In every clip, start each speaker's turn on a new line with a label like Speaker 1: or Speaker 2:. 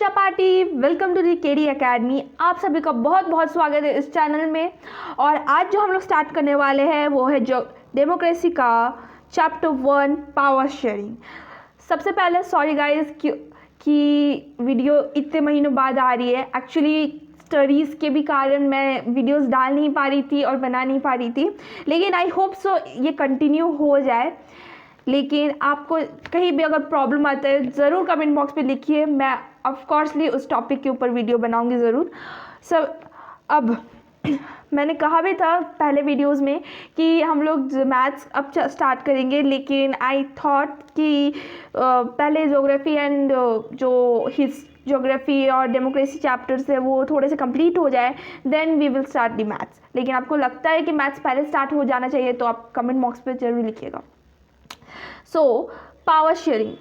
Speaker 1: Chapati, welcome to the KD academy. आप सभी का बहुत बहुत स्वागत है इस चैनल में। और आज जो हम लोग स्टार्ट करने वाले हैं वो है जो डेमोक्रेसी का चैप्टर 1 पावर शेयरिंग। सबसे पहले सॉरी गाइस कि वीडियो इतने महीनों बाद आ रही है। एक्चुअली स्टडीज़ के भी कारण मैं वीडियोस डाल नहीं पा रही थी और बना नहीं पा रही थी, लेकिन आई होप सो ये कंटिन्यू हो जाए। लेकिन आपको कहीं भी अगर प्रॉब्लम आता है ज़रूर कमेंट बॉक्स पे लिखिए, मैं ऑफकोर्सली उस टॉपिक के ऊपर वीडियो बनाऊंगी ज़रूर। सब अब मैंने कहा भी था पहले वीडियोस में कि हम लोग मैथ्स अब स्टार्ट करेंगे, लेकिन आई थॉट कि पहले ज्योग्राफी एंड जो ज्योग्राफी और डेमोक्रेसी चैप्टर्स है वो थोड़े से कंप्लीट हो जाए, then we will start the maths. लेकिन आपको लगता है कि मैथ्स पहले स्टार्ट हो जाना चाहिए तो आप कमेंट बॉक्स पे जरूर लिखिएगा। सो पावर शेयरिंग,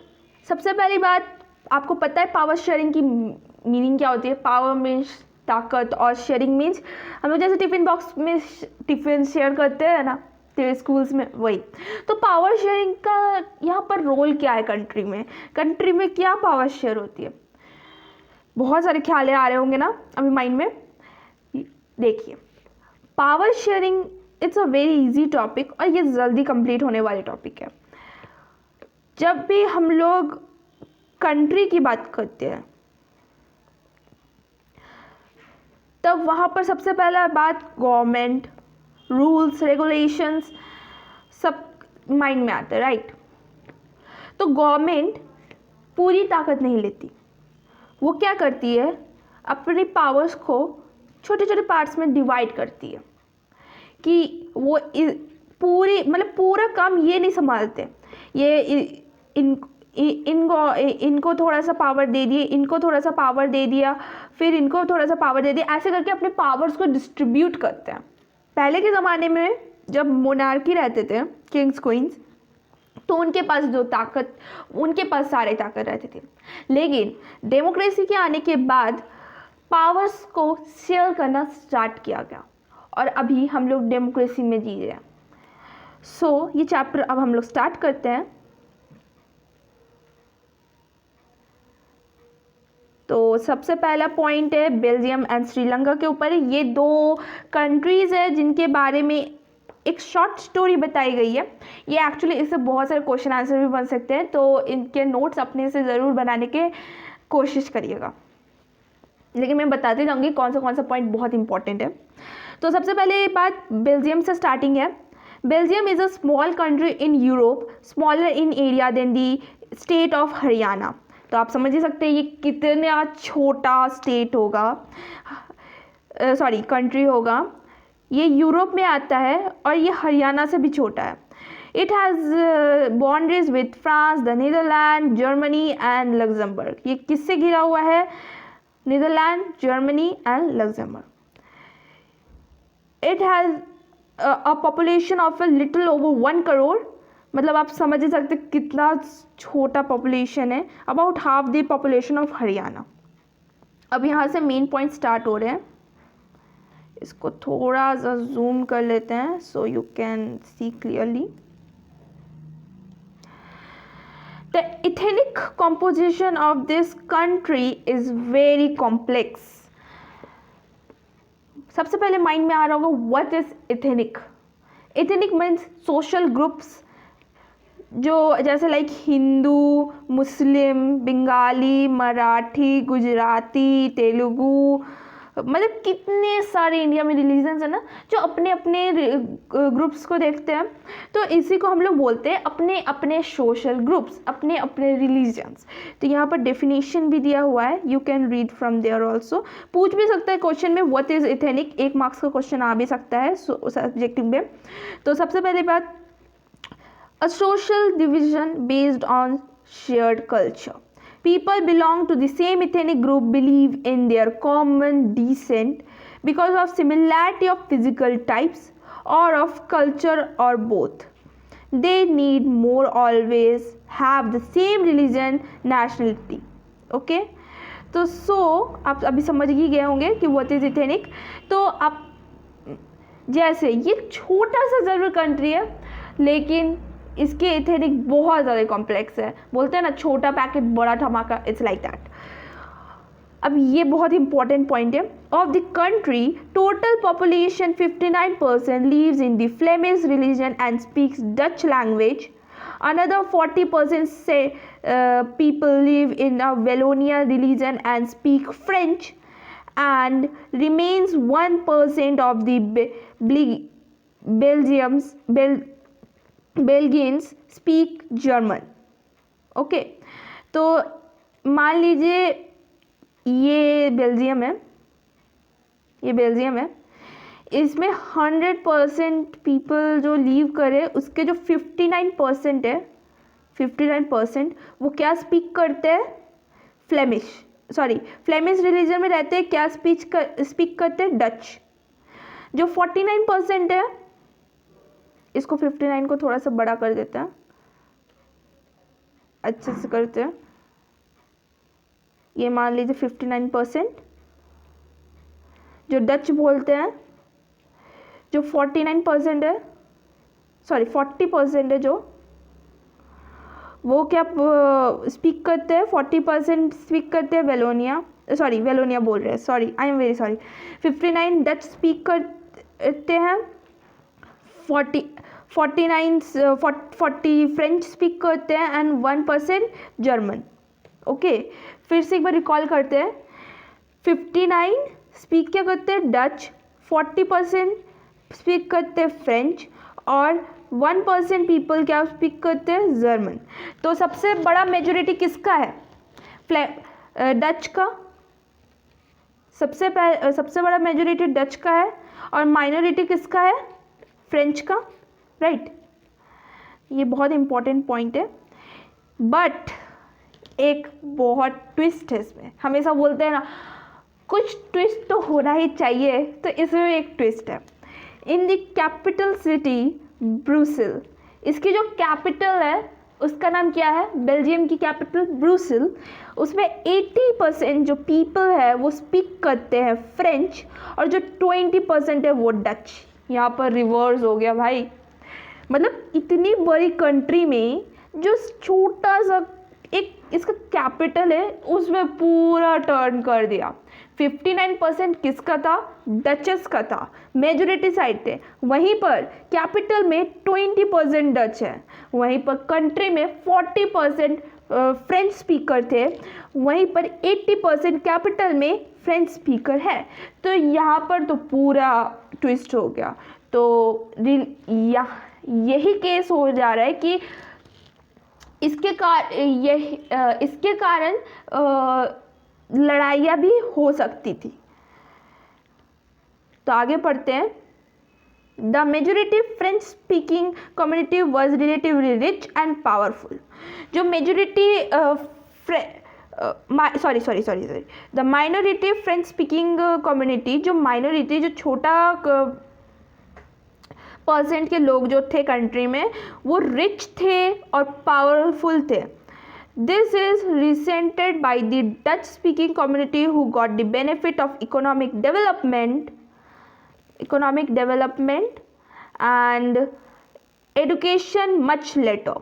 Speaker 1: सबसे पहली बात आपको पता है पावर शेयरिंग की मीनिंग क्या होती है। पावर मीन्स ताकत और शेयरिंग मीन्स हम लोग जैसे टिफ़िन बॉक्स में टिफ़िन शेयर करते हैं ना स्कूल्स में, वही। तो पावर शेयरिंग का यहाँ पर रोल क्या है कंट्री में क्या पावर शेयर होती है। बहुत सारे ख्याल आ रहे होंगे ना अभी माइंड में। देखिए, power sharing it's a very easy topic और ये जल्दी कंप्लीट होने वाले टॉपिक है। जब भी हम लोग कंट्री की बात करते हैं तब वहाँ पर सबसे पहला बात गवर्नमेंट, रूल्स, रेगुलेशंस सब माइंड में आता है, राइट। तो गवर्नमेंट पूरी ताकत नहीं लेती, वो क्या करती है अपनी पावर्स को छोटे छोटे पार्ट्स में डिवाइड करती है कि वो पूरा काम ये नहीं संभालते। ये इनको थोड़ा सा पावर दे दिए, इनको थोड़ा सा पावर दे दिया, फिर इनको थोड़ा सा पावर दे दिया, ऐसे करके अपने पावर्स को डिस्ट्रीब्यूट करते हैं। पहले के ज़माने में जब मोनार्की रहते थे, किंग्स क्वींस, तो उनके पास उनके पास सारे ताकत रहते थे। लेकिन डेमोक्रेसी के आने के बाद पावर्स को शेयर करना स्टार्ट किया गया और अभी हम लोग डेमोक्रेसी में जी रहे हैं। सो ये चैप्टर अब हम लोग स्टार्ट करते हैं। तो सबसे पहला पॉइंट है बेल्जियम एंड श्रीलंका के ऊपर। ये दो कंट्रीज़ है जिनके बारे में एक शॉर्ट स्टोरी बताई गई है। ये एक्चुअली इससे बहुत सारे क्वेश्चन आंसर भी बन सकते हैं, तो इनके नोट्स अपने से ज़रूर बनाने के कोशिश करिएगा। लेकिन मैं बताती जाऊँगी कौन सा पॉइंट बहुत इंपॉर्टेंट है। तो सबसे पहले बात बेल्जियम से स्टार्टिंग है। Belgium is a small country in Europe, smaller in area than the state of Haryana. तो आप समझ ही सकते हैं ये कितना छोटा स्टेट होगा, कंट्री होगा। ये यूरोप में आता है और ये हरियाणा से भी छोटा है। It has boundaries with France, the Netherland, Germany and Luxembourg. ये किससे घिरा हुआ है? Netherland, Germany and Luxembourg. It has a population of a little over 1 crore. मतलब आप समझ ही सकते कितना छोटा पॉपुलेशन है, about half the population of Haryana. अब यहाँ से मेन पॉइंट स्टार्ट हो रहे हैं। इसको थोड़ा सा जूम कर लेते हैं so you can see clearly. The ethnic composition of this country is very complex। सबसे पहले माइंड में आ रहा होगा what is ethnic. Ethnic means social groups, जो जैसे लाइक हिंदू, मुस्लिम, बंगाली, मराठी, गुजराती, तेलुगु, मतलब कितने सारे इंडिया में रिलीजन्स है ना जो अपने अपने ग्रुप्स को देखते हैं। तो इसी को हम लोग बोलते हैं अपने अपने सोशल ग्रुप्स, अपने अपने रिलीजन्स। तो यहाँ पर डेफिनेशन भी दिया हुआ है, you can read from there also. पूछ भी सकता है क्वेश्चन में व्हाट इज एथनिक, 1 मार्क्स का क्वेश्चन आ भी सकता है सब्जेक्टिव में। तो सबसे पहली बात, a social division based on shared culture. People belong to the same ethnic group, believe in their common descent because of similarity of physical types or of culture or both. They need more always have the same religion, nationality. Okay? तो आप अभी समझ ही गए होंगे कि what is ethnic। तो आप जैसे ये छोटा सा ज़रूर कंट्री है लेकिन इसके एथनिक बहुत ज़्यादा कॉम्प्लेक्स है। बोलते हैं ना छोटा पैकेट बड़ा धमाका, इट्स लाइक दैट। अब ये बहुत इंपॉर्टेंट पॉइंट है। Of the country total population 59% lives in the Flemish religion and speaks Dutch language. Another 40% say people live in a Wallonia religion and speak French, and remains 1% of the Belgians speak German. Okay, तो मान लीजिए ये Belgium है, इसमें 100% people जो leave करे उसके जो 59% है, 59% वो क्या स्पीक करते हैं? फ्लेमिश रिलीजन में रहते हैं, क्या स्पीक करते हैं? डच। जो 49% है, इसको 59 को थोड़ा सा बड़ा कर देते हैं, अच्छे से करते हैं, ये मान लीजिए 59% जो डच बोलते हैं, जो 49% है, 40% है जो वो क्या स्पीक करते हैं? 40% स्पीक करते हैं वेलोनिया बोल रहे हैं, I am very sorry. 59 Dutch speak करते हैं, 40 फ्रेंच स्पीक करते हैं एंड 1% जर्मन। ओके, फिर से एक बार रिकॉल करते हैं। 59 स्पीक क्या करते हैं? डच, 40% स्पीक करते हैं फ्रेंच, और 1% पीपल क्या स्पीक करते हैं? जर्मन। तो सबसे बड़ा मेजोरिटी किसका है? डच का। सबसे बड़ा मेजोरिटी डच का है, और माइनॉरिटी किसका है? फ्रेंच का, राइट। ये बहुत इंपॉर्टेंट पॉइंट है, बट एक बहुत ट्विस्ट है इसमें। हमेशा बोलते हैं ना कुछ ट्विस्ट तो होना ही चाहिए, तो इसमें एक ट्विस्ट है। इन द कैपिटल सिटी ब्रुसेल, इसकी जो कैपिटल है उसका नाम क्या है? बेल्जियम की कैपिटल ब्रुसेल। उसमें 80% जो पीपल है वो स्पीक करते हैं फ्रेंच, और जो 20% है वो डच। यहाँ पर रिवर्स हो गया भाई। मतलब इतनी बड़ी कंट्री में जो छोटा सा एक इसका कैपिटल है उसमें पूरा टर्न कर दिया। 59% किसका था? डचेस का था, मेजोरिटी साइड थे। वहीं पर कैपिटल में 20% डच है, वहीं पर कंट्री में 40% फ्रेंच स्पीकर थे, वहीं पर 80% कैपिटल में फ्रेंच स्पीकर है। तो यहाँ पर तो पूरा ट्विस्ट हो गया। तो यही केस हो जा रहा है कि इसके कारण लड़ाइयाँ भी हो सकती थी। तो आगे पढ़ते हैं। The majority French speaking community was relatively rich and powerful. जो majority the minority French speaking community, जो छोटा परसेंट के लोग जो थे कंट्री में, वो रिच थे और पावरफुल थे। This is resented by the Dutch speaking community who got the benefit of economic development and education much later।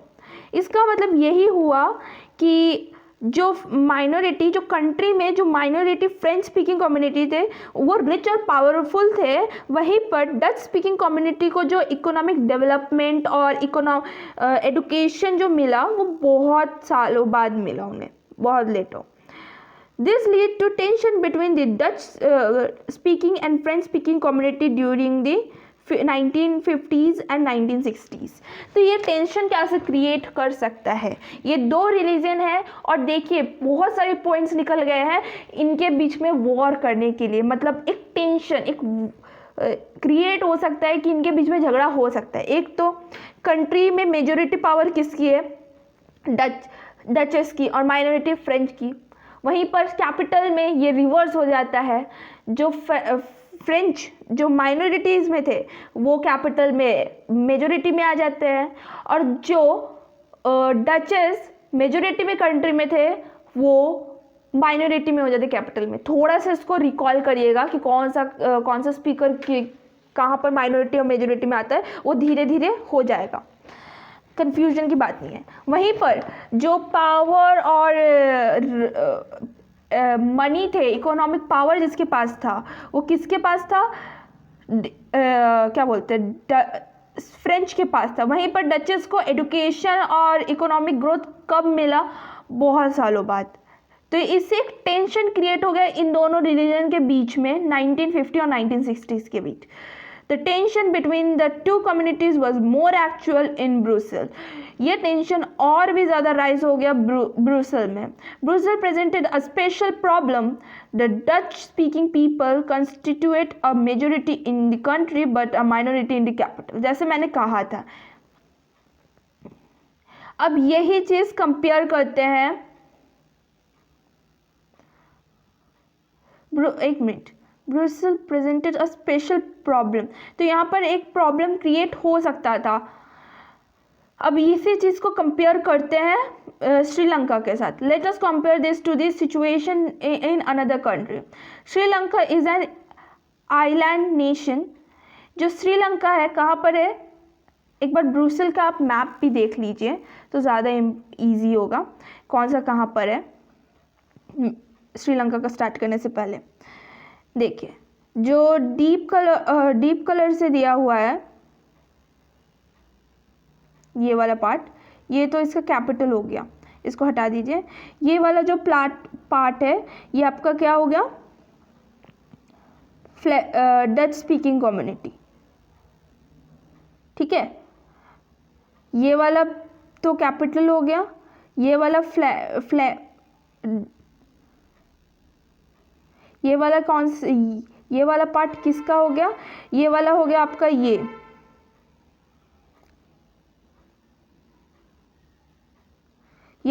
Speaker 1: इसका मतलब यही हुआ कि जो माइनॉरिटी, जो कंट्री में जो माइनॉरिटी फ्रेंच स्पीकिंग कम्युनिटी थे वो रिच और पावरफुल थे, वहीं पर डच स्पीकिंग कम्युनिटी को जो इकोनॉमिक डेवलपमेंट और एडुकेशन जो मिला वो बहुत सालों बाद मिला उन्हें, बहुत लेट हो। This lead to tension between the Dutch speaking and French speaking community during the 1950s and 1960s। तो ये टेंशन कैसे क्रिएट कर सकता है? ये दो रिलीजन है, और देखिए बहुत सारे पॉइंट्स निकल गए हैं इनके बीच में वॉर करने के लिए। मतलब एक टेंशन क्रिएट हो सकता है कि इनके बीच में झगड़ा हो सकता है। एक तो कंट्री में मेजोरिटी पावर किसकी है? डचेस की, और माइनॉरिटी फ्रेंच की। वहीं पर कैपिटल में ये रिवर्स हो जाता है, जो फ्रेंच जो माइनॉरिटीज़ में थे वो कैपिटल में मेजोरिटी में आ जाते हैं, और जो डचेस मेजोरिटी में कंट्री में थे वो माइनॉरिटी में हो जाते कैपिटल में। थोड़ा सा इसको रिकॉल करिएगा कि कौन सा स्पीकर कहाँ पर माइनॉरिटी और मेजोरिटी में आता है, वो धीरे धीरे हो जाएगा, कंफ्यूजन की बात नहीं है। वहीं पर जो पावर और मनी थे, इकोनॉमिक पावर जिसके पास था वो किसके पास था, क्या बोलते हैं, फ्रेंच के पास था। वहीं पर डचेस को एजुकेशन और इकोनॉमिक ग्रोथ कब मिला, बहुत सालों बाद। तो इससे एक टेंशन क्रिएट हो गया इन दोनों रिलीजन के बीच में 1950 और 1960s के बीच। The tension between the two communities was more actual in Brussels. ये टेंशन और भी ज़्यादा राइज हो गया ब्रुसेल में। Brussels presented a special problem. The Dutch speaking people constitute a majority in the country but a minority in the capital, जैसे मैंने कहा था। अब यही चीज़ कंपेयर करते हैं, एक minute, Brussels presented a special problem, तो यहाँ पर एक प्रॉब्लम क्रिएट हो सकता था। अब इसी चीज़ को कंपेयर करते हैं श्रीलंका के साथ। Let us compare this to this situation in another country. Sri Lanka is an island nation. जो श्रीलंका है कहाँ पर है, एक बार ब्रुसेल का आप मैप भी देख लीजिए तो ज़्यादा ईजी होगा कौन सा कहाँ पर है श्रीलंका का स्टार्ट करने से पहले। देखिए जो डीप कलर से दिया हुआ है ये वाला पार्ट, ये तो इसका कैपिटल हो गया, इसको हटा दीजिए। ये वाला जो पार्ट है ये आपका क्या हो गया, डच स्पीकिंग कम्युनिटी, ठीक है। ये वाला तो कैपिटल हो गया, ये वाला ये वाला ये वाला पार्ट किसका हो गया, ये वाला हो गया आपका ये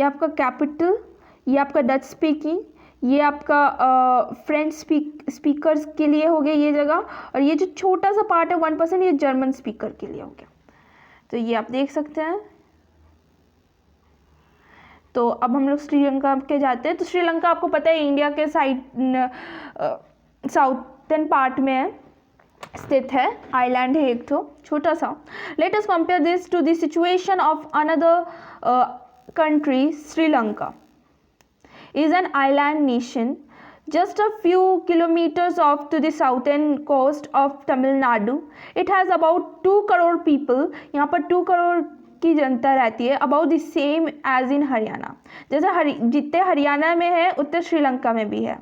Speaker 1: आपका कैपिटल, ये आपका डच स्पीकिंग, ये आपका फ्रेंच स्पीकर्स के लिए हो गया ये जगह, और ये जो छोटा सा पार्ट है 1% ये जर्मन स्पीकर के लिए हो गया। तो ये आप देख सकते हैं। तो अब हम लोग श्रीलंका के जाते हैं। तो श्रीलंका आपको पता है इंडिया के साउथर्न पार्ट में है, स्थित है, आइलैंड है एक तो छोटा सा। Let us compare this to the situation of another country. Sri is an island nation just a few kilometers off to the southern coast of Tamil Nadu. It has about 2 crore people. यहाँ पर 2 करोड़ की जनता रहती है, about the same as in Haryana. जैसे जितने हरियाणा में है उतने श्रीलंका में भी है।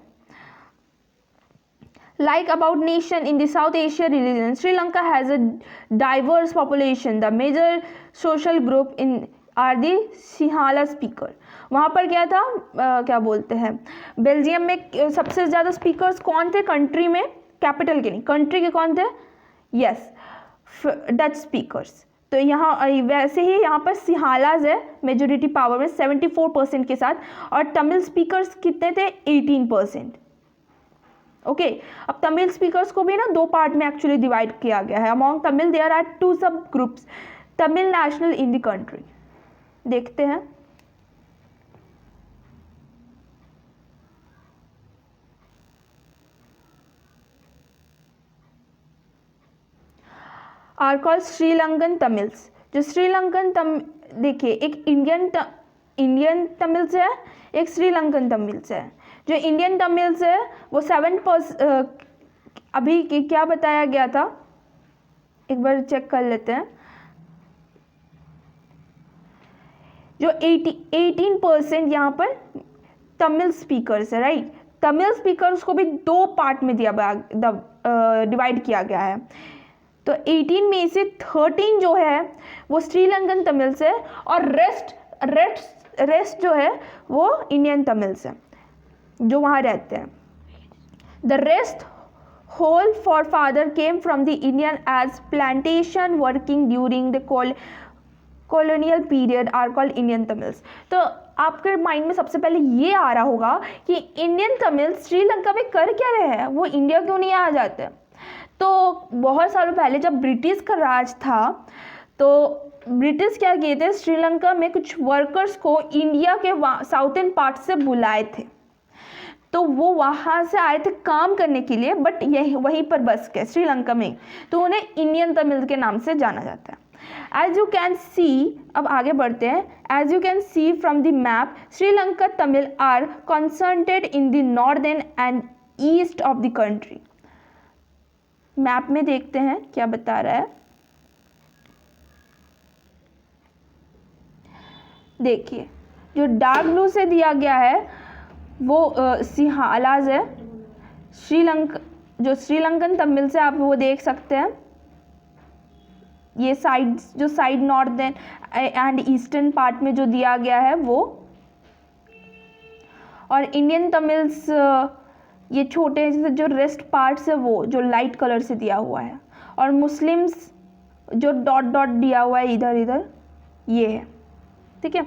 Speaker 1: Like about nation in the South Asia region, Sri Lanka has a diverse population. The major social group in are the Sinhala speaker. वहाँ पर क्या था, क्या बोलते हैं, बेल्जियम में सबसे ज़्यादा स्पीकर्स कौन थे कंट्री में, कैपिटल के नहीं, कंट्री के कौन थे, यस, डच स्पीकर्स। तो यहाँ वैसे ही यहाँ पर सिंहालाज है मेजोरिटी पावर में 74% के साथ, और तमिल स्पीकर्स कितने थे, 18%। ओके अब तमिल स्पीकर्स को भी ना 2 पार्ट में एक्चुअली डिवाइड किया गया है। अमॉन्ग तमिल देयर आर 2 सब groups, Tamil national in the country. देखते हैं, आर कॉल्ड श्रीलंकन तमिल्स। जो श्रीलंकन देखिए एक इंडियन तमिल्स है, एक श्रीलंकन तमिल्स है। जो इंडियन तमिल्स है वो 7%, अभी क्या बताया गया था एक बार चेक कर लेते हैं। जो 18% यहाँ पर तमिल स्पीकर्स है, राइट। तमिल स्पीकर्स को भी 2 पार्ट में डिवाइड किया गया है। तो 18 में से 13 जो है वो श्रीलंकन तमिल्स है, और रेस्ट जो है वो इंडियन तमिल्स है जो वहाँ रहते हैं। The rest whole forefather came from the Indian as plantation working during the colonial period are called Indian Tamils। तो आपके माइंड में सबसे पहले ये आ रहा होगा कि इंडियन तमिल श्रीलंका में कर क्या रहे हैं, वो इंडिया क्यों नहीं आ जाते। तो बहुत सालों पहले जब ब्रिटिश का राज था तो ब्रिटिश क्या किए थे, श्रीलंका में कुछ वर्कर्स को इंडिया के साउथर्न पार्ट से बुलाए थे। तो वो वहाँ से आए थे काम करने के लिए, बट वहीं पर बस गए श्रीलंका में, तो उन्हें इंडियन तमिल के नाम से जाना जाता है। एज यू कैन सी, अब आगे बढ़ते हैं, as you can see from the map Sri Lanka Tamil are concentrated in the northern and east of the country. Map में देखते हैं क्या बता रहा है। देखिए जो डार्क ब्लू से दिया गया है वो सिंहालाज है। श्रीलंका, जो श्रीलंकन तमिल से आप वो देख सकते हैं, ये साइड, जो side northern and eastern part में जो दिया गया है वो, और इंडियन तमिल्स ये छोटे जैसे जो रेस्ट पार्ट्स है वो जो लाइट कलर से दिया हुआ है, और मुस्लिम्स जो डॉट डॉट दिया हुआ है इधर इधर ये है, ठीक है।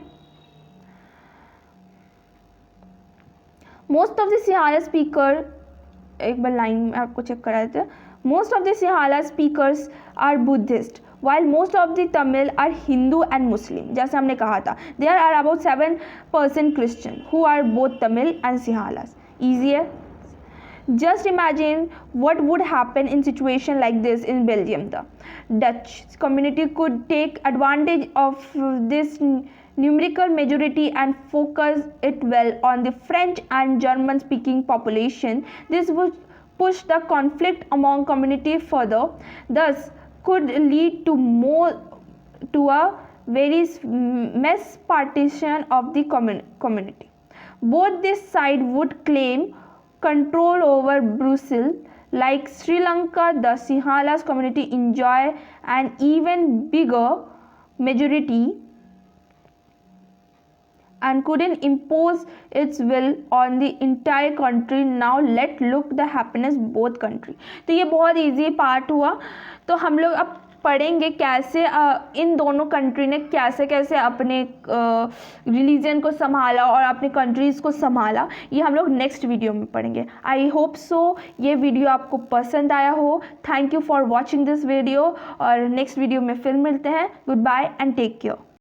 Speaker 1: Most of the Sinhala speaker, एक बार लाइन में आपको चेक करा देते हैं। Most of the Sinhala speakers are Buddhist while most of the Tamil are Hindu and Muslim, जैसे हमने कहा था। There are about 7% Christian who are both Tamil and Sinhalas. Easy है। Just imagine what would happen in situation like this in Belgium. The Dutch community could take advantage of this numerical majority and focus it well on the French and German speaking population. This would push the conflict among community further, thus could lead to a very mass partition of the community. Both this side would claim control over Brussels. Like Sri Lanka, the Sinhalas community enjoy an even bigger majority and couldn't impose its will on the entire country. Now let look the happiness both country. तो ये बहुत easy part हुआ। तो हम लोग अब पढ़ेंगे कैसे इन दोनों कंट्री ने कैसे कैसे अपने रिलीजन को संभाला और अपने कंट्रीज़ को संभाला, ये हम लोग नेक्स्ट वीडियो में पढ़ेंगे। आई होप सो ये वीडियो आपको पसंद आया हो। Thank you for watching this video, और नेक्स्ट वीडियो में फिर मिलते हैं। Good bye and take care.